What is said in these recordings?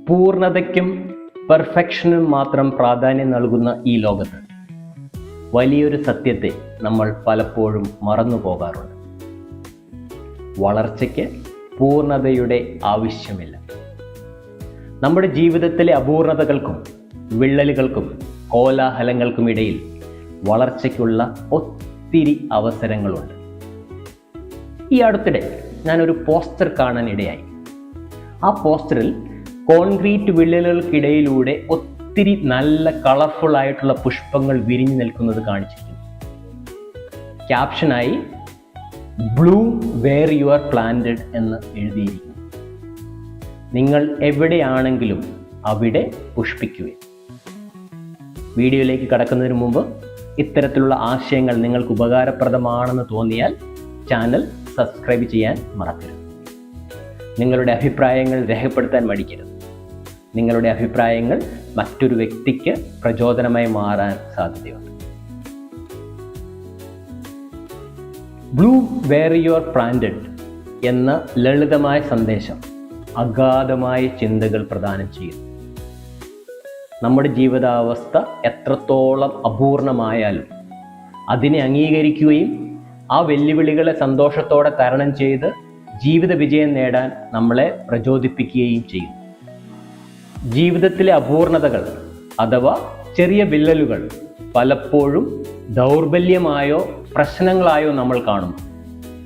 പൂർണ്ണതയ്ക്കും പെർഫെക്ഷനും മാത്രം പ്രാധാന്യം നൽകുന്ന ഈ ലോകത്ത് വലിയൊരു സത്യത്തെ നമ്മൾ പലപ്പോഴും മറന്നു പോകാറുണ്ട്. വളർച്ചയ്ക്ക് പൂർണ്ണതയുടെ ആവശ്യമില്ല. നമ്മുടെ ജീവിതത്തിലെ അപൂർണതകൾക്കും വിള്ളലുകൾക്കും കോലാഹലങ്ങൾക്കുമിടയിൽ വളർച്ചയ്ക്കുള്ള ഒത്തിരി അവസരങ്ങളുണ്ട്. ഈ അടുത്തിടെ ഞാനൊരു പോസ്റ്റർ കാണാൻ ഇടയായി. ആ പോസ്റ്ററിൽ കോൺക്രീറ്റ് വിള്ളലുകൾക്കിടയിലൂടെ ഒത്തിരി നല്ല കളർഫുൾ ആയിട്ടുള്ള പുഷ്പങ്ങൾ വിരിഞ്ഞു നിൽക്കുന്നത് കാണിച്ചിരിക്കുന്നു. ക്യാപ്ഷനായി bloom where you are planted എന്ന് എഴുതിയിരിക്കുന്നു. നിങ്ങൾ എവിടെയാണെങ്കിലും അവിടെ പുഷ്പിക്കുവിൻ. വീഡിയോയിലേക്ക് കടക്കുന്നതിന് മുമ്പ് ഇത്തരത്തിലുള്ള ആശയങ്ങൾ നിങ്ങൾക്ക് ഉപകാരപ്രദമാണെന്ന് തോന്നിയാൽ ചാനൽ സബ്സ്ക്രൈബ് ചെയ്യാൻ മറക്കരുത്. നിങ്ങളുടെ അഭിപ്രായങ്ങൾ രേഖപ്പെടുത്താൻ മടിക്കരുത്. നിങ്ങളുടെ അഭിപ്രായങ്ങൾ മറ്റൊരു വ്യക്തിക്ക് പ്രചോദനമായി മാറാൻ സാധ്യതയുണ്ട്. Bloom where you are planted എന്ന ലളിതമായ സന്ദേശം അഗാധമായ ചിന്തകൾ പ്രദാനം ചെയ്യുന്നു. നമ്മുടെ ജീവിതാവസ്ഥ എത്രത്തോളം അപൂർണമായാലും അതിനെ അംഗീകരിക്കുകയും ആ വെല്ലുവിളികളെ സന്തോഷത്തോടെ തരണം ചെയ്ത് ജീവിത വിജയം നേടാൻ നമ്മളെ പ്രചോദിപ്പിക്കുകയും ചെയ്യും. ജീവിതത്തിലെ അപൂർണതകൾ അഥവാ ചെറിയ വിള്ളലുകൾ പലപ്പോഴും ദൗർബല്യമായോ പ്രശ്നങ്ങളായോ നമ്മൾ കാണുന്നു.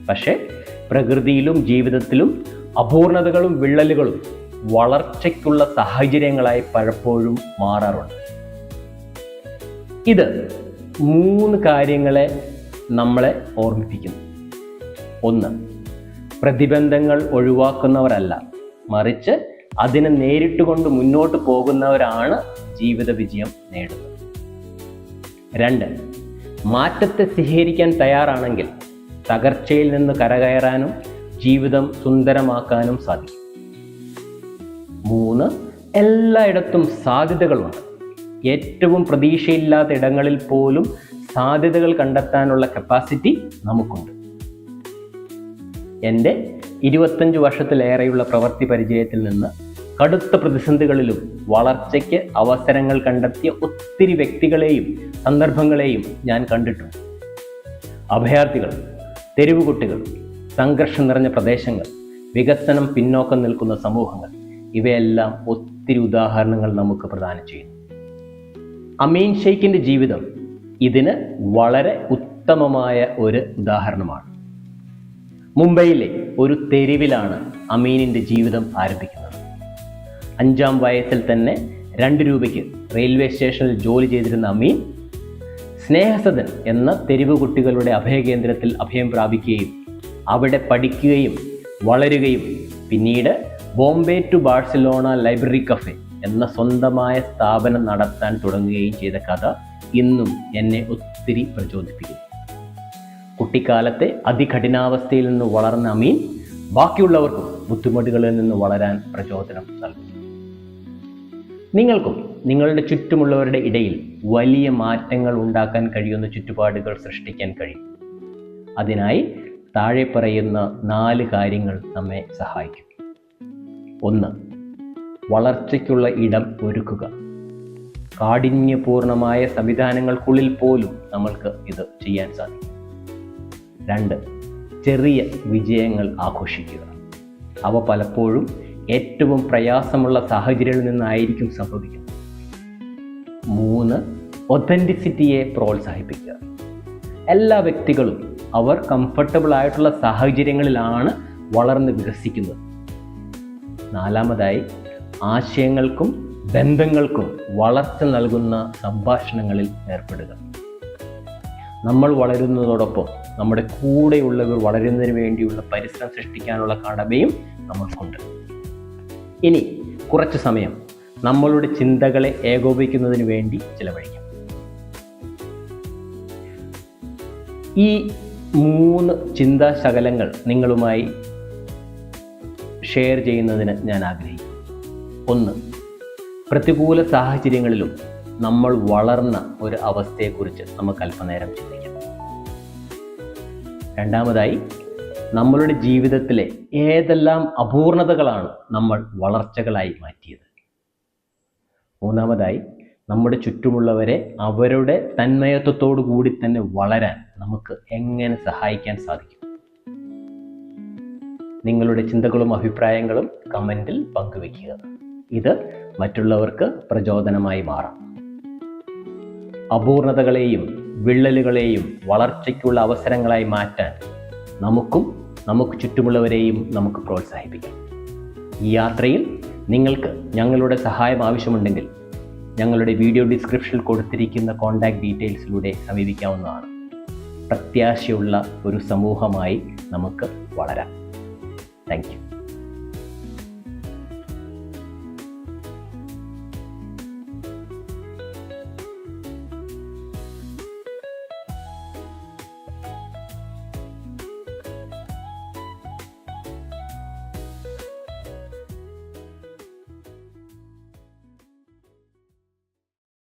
പക്ഷേ പ്രകൃതിയിലും ജീവിതത്തിലും അപൂർണതകളും വിള്ളലുകളും വളർച്ചയ്ക്കുള്ള സാഹചര്യങ്ങളായി പലപ്പോഴും മാറാറുണ്ട്. ഇത് 3 കാര്യങ്ങളെ നമ്മളെ ഓർമ്മിപ്പിക്കുന്നു. 1. പ്രതിബന്ധങ്ങൾ ഒഴിവാക്കുന്നവരല്ല, മറിച്ച് അതിനെ നേരിട്ടുകൊണ്ട് മുന്നോട്ട് പോകുന്നവരാണ് ജീവിത വിജയം നേടുന്നത്. 2. മാറ്റത്തെ സ്വീകരിക്കാൻ തയ്യാറാണെങ്കിൽ തകർച്ചയിൽ നിന്ന് കരകയറാനും ജീവിതം സുന്ദരമാക്കാനും സാധിക്കും. 3. എല്ലായിടത്തും സാധ്യതകളുണ്ട്. ഏറ്റവും പ്രതീക്ഷയില്ലാത്ത ഇടങ്ങളിൽ പോലും സാധ്യതകൾ കണ്ടെത്താനുള്ള കപ്പാസിറ്റി നമുക്കുണ്ട്. എൻ്റെ 25 വർഷത്തിലേറെയുള്ള പ്രവൃത്തി പരിചയത്തിൽ നിന്ന് കടുത്ത പ്രതിസന്ധികളിലും വളർച്ചയ്ക്ക് അവസരങ്ങൾ കണ്ടെത്തിയ ഒത്തിരി വ്യക്തികളെയും സന്ദർഭങ്ങളെയും ഞാൻ കണ്ടിട്ടുണ്ട്. അഭയാർത്ഥികൾ, തെരുവുകുട്ടികൾ, സംഘർഷം നിറഞ്ഞ പ്രദേശങ്ങൾ, വികസനം പിന്നോക്കം നിൽക്കുന്ന സമൂഹങ്ങൾ, ഇവയെല്ലാം ഒത്തിരി ഉദാഹരണങ്ങൾ നമുക്ക് പ്രദാനം ചെയ്യുന്നു. അമീൻ ഷെയ്ഖിൻ്റെ ജീവിതം ഇതിന് വളരെ ഉത്തമമായ ഒരു ഉദാഹരണമാണ്. മുംബൈയിലെ ഒരു തെരുവിലാണ് അമീനിൻ്റെ ജീവിതം ആരംഭിക്കുന്നത്. 5-ാം വയസ്സിൽ തന്നെ 2 രൂപയ്ക്ക് റെയിൽവേ സ്റ്റേഷനിൽ ജോലി ചെയ്തിരുന്ന അമീൻ സ്നേഹസദൻ എന്ന തെരുവ് കുട്ടികളുടെ അഭയകേന്ദ്രത്തിൽ അഭയം പ്രാപിക്കുകയും അവിടെ പഠിക്കുകയും വളരുകയും പിന്നീട് Bombay to Barcelona library cafe എന്ന സ്വന്തമായ സ്ഥാപനം നടത്താൻ തുടങ്ങുകയും ചെയ്ത കഥ ഇന്നും എന്നെ ഒത്തിരി പ്രചോദിപ്പിക്കുന്നു. കുട്ടിക്കാലത്തെ അതികഠിനാവസ്ഥയിൽ നിന്ന് വളർന്ന അമീൻ ബാക്കിയുള്ളവർക്കും ബുദ്ധിമുട്ടുകളിൽ നിന്ന് വളരാൻ പ്രചോദനം നൽകുന്നു. നിങ്ങൾക്കും നിങ്ങളുടെ ചുറ്റുമുള്ളവരുടെ ഇടയിൽ വലിയ മാറ്റങ്ങൾ ഉണ്ടാക്കാൻ കഴിയുന്ന ചുറ്റുപാടുകൾ സൃഷ്ടിക്കാൻ കഴിയും. അതിനായി താഴെ പറയുന്ന 4 കാര്യങ്ങൾ നമ്മെ സഹായിക്കും. 1. വളർച്ചയ്ക്കുള്ള ഇടം ഒരുക്കുക. കാഠിന്യപൂർണമായ സംവിധാനങ്ങൾക്കുള്ളിൽ പോലും നമ്മൾക്ക് ഇത് ചെയ്യാൻ സാധിക്കും. 2. ചെറിയ വിജയങ്ങൾ ആഘോഷിക്കുക. അവ പലപ്പോഴും ഏറ്റവും പ്രയാസമുള്ള സാഹചര്യങ്ങളിൽ നിന്നായിരിക്കും സംഭവിക്കുന്നത്. 3. ഒതൻറ്റിസിറ്റിയെ പ്രോത്സാഹിപ്പിക്കുക. എല്ലാ വ്യക്തികളും അവർ കംഫർട്ടബിൾ ആയിട്ടുള്ള സാഹചര്യങ്ങളിലാണ് വളർന്ന് വികസിക്കുന്നത്. 4. ആശയങ്ങൾക്കും ബന്ധങ്ങൾക്കും വളർച്ച നൽകുന്ന സംഭാഷണങ്ങളിൽ ഏർപ്പെടുക. നമ്മൾ വളരുന്നതോടൊപ്പം നമ്മുടെ കൂടെയുള്ളവർ വളരുന്നതിന് വേണ്ടിയുള്ള പരിസരം സൃഷ്ടിക്കാനുള്ള കടമയും നമ്മൾക്കുണ്ട്. ഇനി കുറച്ച് സമയം നമ്മളുടെ ചിന്തകളെ ഏകോപിക്കുന്നതിന് വേണ്ടി ചിലവഴിക്കാം. ഈ 3 ചിന്താശകലങ്ങൾ നിങ്ങളുമായി ഷെയർ ചെയ്യുന്നതിന് ഞാൻ ആഗ്രഹിക്കുന്നു. 1. പ്രതികൂല സാഹചര്യങ്ങളിലും നമ്മൾ വളർന്ന ഒരു അവസ്ഥയെക്കുറിച്ച് നമുക്ക് അല്പനേരം ചിന്തിക്കാം. രണ്ടാമതായി, നമ്മളുടെ ജീവിതത്തിലെ ഏതെല്ലാം അപൂർണതകളാണ് നമ്മൾ വളർച്ചകളായി മാറ്റിയത്. മൂന്നാമതായി, നമ്മുടെ ചുറ്റുമുള്ളവരെ അവരുടെ തന്മയത്വത്തോടു കൂടി തന്നെ വളരാൻ നമുക്ക് എങ്ങനെ സഹായിക്കാൻ സാധിക്കും. നിങ്ങളുടെ ചിന്തകളും അഭിപ്രായങ്ങളും കമൻറ്റിൽ പങ്കുവയ്ക്കുക. ഇത് മറ്റുള്ളവർക്ക് പ്രചോദനമായി മാറാം. അപൂർണതകളെയും വിള്ളലുകളെയും വളർച്ചയ്ക്കുള്ള അവസരങ്ങളായി മാറ്റാൻ നമുക്കും നമുക്ക് ചുറ്റുമുള്ളവരെയും നമുക്ക് പ്രോത്സാഹിപ്പിക്കാം. ഈ യാത്രയിൽ നിങ്ങൾക്ക് ഞങ്ങളുടെ സഹായം ആവശ്യമുണ്ടെങ്കിൽ ഞങ്ങളുടെ വീഡിയോ ഡിസ്ക്രിപ്ഷനിൽ കൊടുത്തിരിക്കുന്ന കോൺടാക്ട് ഡീറ്റെയിൽസിലൂടെ സമീപിക്കാവുന്നതാണ്. പ്രത്യാശയുള്ള ഒരു സമൂഹമായി നമുക്ക് വളരാം. Thank you.